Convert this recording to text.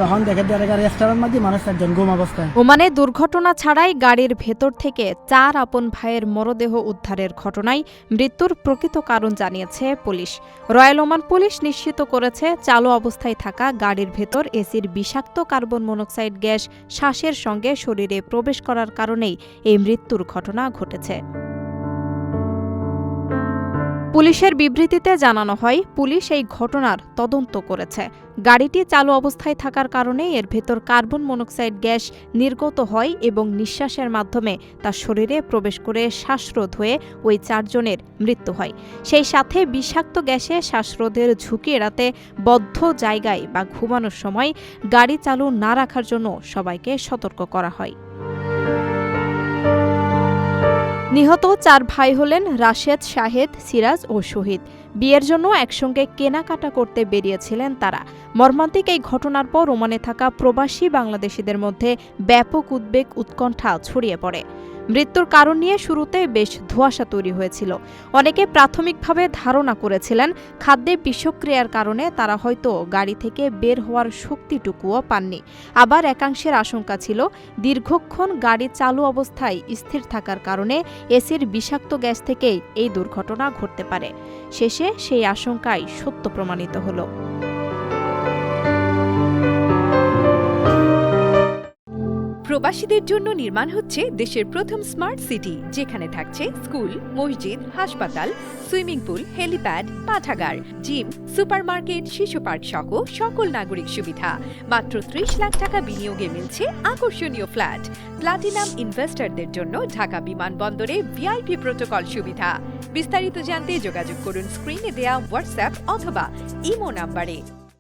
তখন দেখে রেস্টুরেন্ট মাঝে মানুষ 4 জন ঘুম অবস্থায়। ওমানে দুর্ঘটনা ছাড়াই গাড়ির ভেতর থেকে 4 আপন ভাইয়ের মরদেহ উদ্ধারের ঘটনায় মৃত্যুর প্রকৃত কারণ জানিয়েছে পুলিশ। রয়্যাল ওমান পুলিশ নিশ্চিত করেছে চালু অবস্থায় থাকা গাড়ির ভেতর এসির বিষাক্ত কার্বন মনোক্সাইড গ্যাস শ্বাসের সঙ্গে শরীরে প্রবেশ করার কারণেই এই মৃত্যুর ঘটনা ঘটেছে। পুলিশের বিবৃতিতে জানানো হয়, পুলিশ এই ঘটনার তদন্ত করেছে। গাড়িটি চালু অবস্থায় থাকার কারণে এর ভেতর কার্বন মনোক্সাইড গ্যাস নির্গত হয় এবং নিঃশ্বাসের মাধ্যমে তার শরীরে প্রবেশ করে শ্বাসরোধ হয়ে ওই 4 জনের মৃত্যু হয়। সেই সাথে বিষাক্ত গ্যাসে শ্বাসরোধের ঝুঁকি এড়াতে বদ্ধ জায়গায় বা ঘুমানোর সময় গাড়ি চালু না রাখার জন্য সবাইকে সতর্ক করা হয়। নিহত 4 ভাই হলেন রাশেদ, শাহেদ, সিরাজ ও শহীদ। বিয়ের জন্য একসঙ্গে কেনাকাটা করতে বেরিয়েছিলেন তারা। মর্মান্তিক এই ঘটনার পর ওমানে থাকা প্রবাসী বাংলাদেশিদের মধ্যে ব্যাপক উদ্বেগ, উৎকণ্ঠা ছড়িয়ে পড়ে। মৃত্যুর কারণ নিয়ে শুরুতে বেশ ধোঁয়াশা তৈরি হয়েছিল। অনেকে প্রাথমিকভাবে ধারণা করেছিলেন খাদ্যে বিষক্রিয়ার কারণে তারা হয়তো গাড়ি থেকে বের হওয়ার শক্তিটুকুও পাননি। আবার একাংশের আশঙ্কা ছিল দীর্ঘক্ষণ গাড়ি চালু অবস্থায় স্থির থাকার কারণে এসির বিষাক্ত গ্যাস থেকেই এই দুর্ঘটনা ঘটতে পারে। শেষে সেই আশঙ্কাই সত্য প্রমাণিত হলো। প্রবাসীদের জন্য নির্মাণ হচ্ছে দেশের প্রথম স্মার্ট সিটি, যেখানে থাকছে স্কুল, মসজিদ, হাসপাতাল, সুইমিং পুল, হেলিপ্যাড, পাঠাগার, জিম, সুপারমার্কেট, শিশু পার্ক সহ সকল নাগরিক সুবিধা। মাত্র 30 লাখ টাকা বিনিয়োগে মিলছে আকর্ষণীয় ফ্ল্যাট। প্লাটিনাম ইনভেস্টরদের জন্য ঢাকা বিমানবন্দরে ভিআইপি প্রোটোকল সুবিধা। বিস্তারিত জানতে যোগাযোগ করুন স্ক্রিনে দেয়া হোয়াটসঅ্যাপ অথবা ইমো নাম্বারে।